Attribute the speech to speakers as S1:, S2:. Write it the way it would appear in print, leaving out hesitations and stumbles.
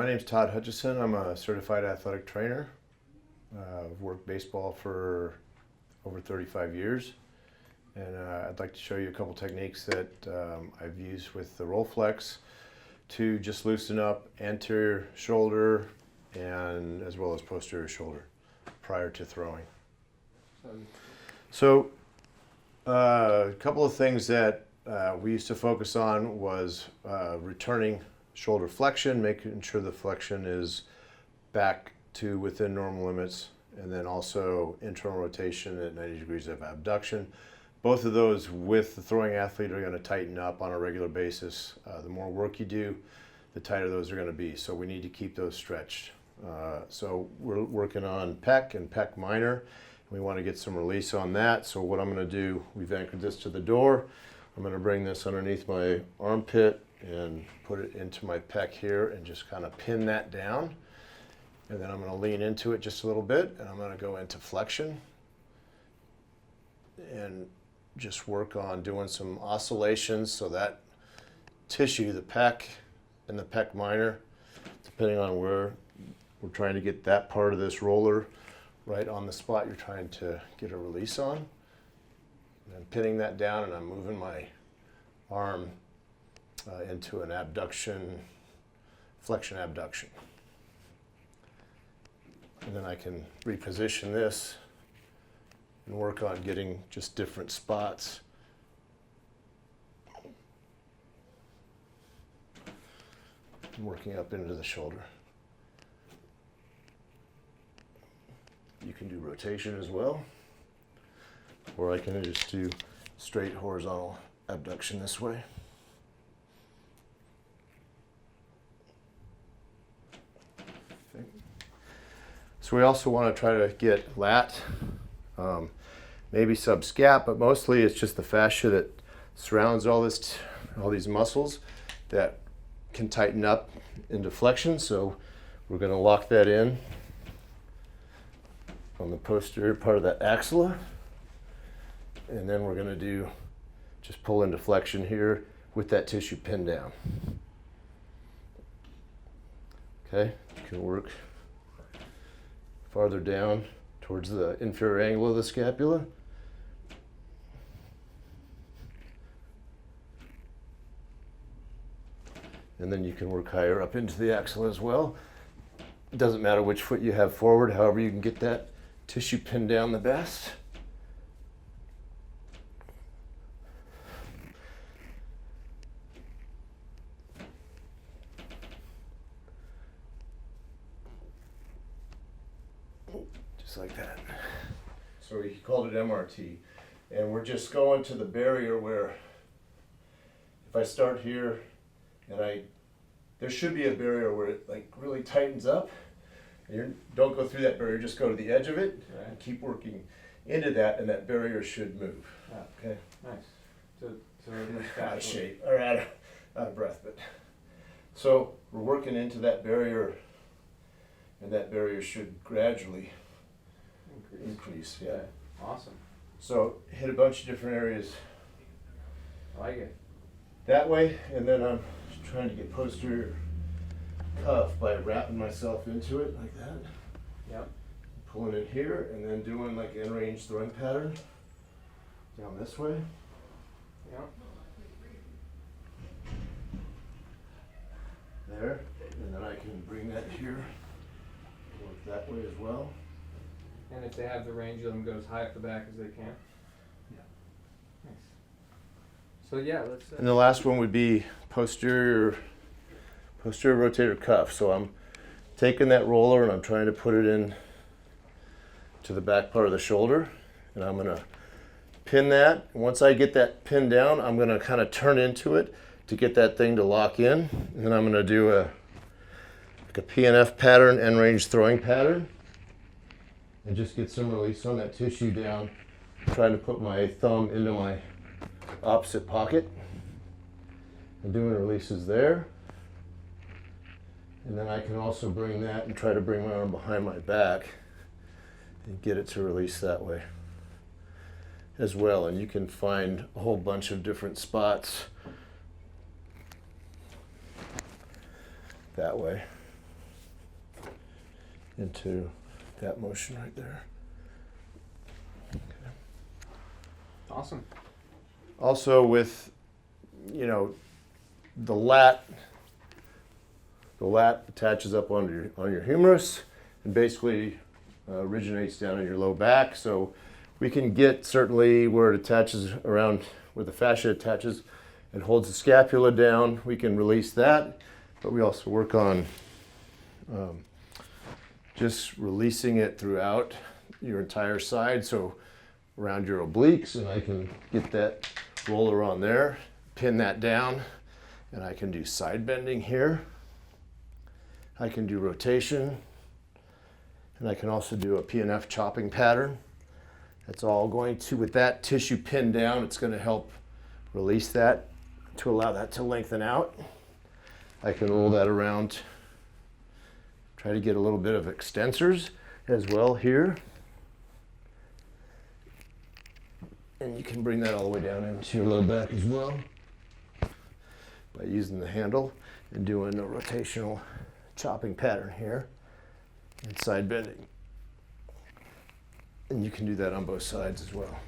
S1: My name's Todd Hutchison. I'm a certified athletic trainer. I've worked baseball for over 35 years. And I'd like to show you a couple techniques that I've used with the Rolflex to just loosen up anterior shoulder and as well as posterior shoulder prior to throwing. So a couple of things that we used to focus on was returning shoulder flexion, making sure the flexion is back to within normal limits, and then also internal rotation at 90 degrees of abduction. Both of those with the throwing athlete are going to tighten up on a regular basis. The more work you do, the tighter those are going to be. So we need to keep those stretched. So we're working on pec and pec minor. We want to get some release on that. So what I'm going to do, we've anchored this to the door. I'm going to bring this underneath my armpit and put it into my pec here and just kind of pin that down. And then I'm going to lean into it just a little bit, and I'm going to go into flexion and just work on doing some oscillations so that tissue, the pec and the pec minor, depending on where we're trying to get that part of this roller right on the spot you're trying to get a release on. And I'm pinning that down, and I'm moving my arm into an abduction, flexion abduction. And then I can reposition this and work on getting just different spots. And working up into the shoulder. You can do rotation as well, or I can just do straight horizontal abduction this way. Okay. So we also want to try to get lat, maybe subscap, but mostly it's just the fascia that surrounds all these muscles that can tighten up into flexion. So we're going to lock that in on the posterior part of that axilla, and then we're going to do just pull into flexion here with that tissue pinned down. Okay, you can work farther down towards the inferior angle of the scapula. And then you can work higher up into the axilla as well. It doesn't matter which foot you have forward, however you can get that tissue pinned down the best. Just like that. So he called it MRT. And we're just going to the barrier where if I start here and there should be a barrier where it like really tightens up. And don't go through that barrier, just go to the edge of it, right, and keep working into that, and that barrier should move.
S2: Yeah.
S1: Okay?
S2: Nice.
S1: Out of shape, or out of breath. But so we're working into that barrier, and that barrier should gradually increase. Yeah.
S2: Okay. Awesome.
S1: So hit a bunch of different areas.
S2: I like it.
S1: That way, and then I'm just trying to get posterior cuff by wrapping myself into it like that.
S2: Yep.
S1: Pulling it here, and then doing like an in-range throwing pattern down this way.
S2: Yep.
S1: There, and then I can bring that here, work that way as well.
S2: And if they have the range, let them go as high up the back as they can.
S1: Yeah.
S2: Nice. So yeah, let's.
S1: And the last one would be posterior rotator cuff. So I'm taking that roller and I'm trying to put it in to the back part of the shoulder, and I'm going to pin that. Once I get that pinned down, I'm going to kind of turn into it to get that thing to lock in, and then I'm going to do a PNF pattern, end range throwing pattern, and just get some release on that tissue down. Trying to put my thumb into my opposite pocket and doing releases there. And then I can also bring that and try to bring my arm behind my back and get it to release that way as well. And you can find a whole bunch of different spots that way. into that motion right there.
S2: Awesome.
S1: Also with, the lat attaches up on your humerus and basically originates down in your low back. So we can get certainly where it attaches around where the fascia attaches and holds the scapula down. We can release that, but we also work on just releasing it throughout your entire side. So around your obliques, and I can get that roller on there, pin that down, and I can do side bending here. I can do rotation, and I can also do a PNF chopping pattern. That's all going to, with that tissue pinned down, it's going to help release that to allow that to lengthen out. I can roll that around, try to get a little bit of extensors as well here. And you can bring that all the way down into your low back as well by using the handle and doing a rotational chopping pattern here and side bending. And you can do that on both sides as well.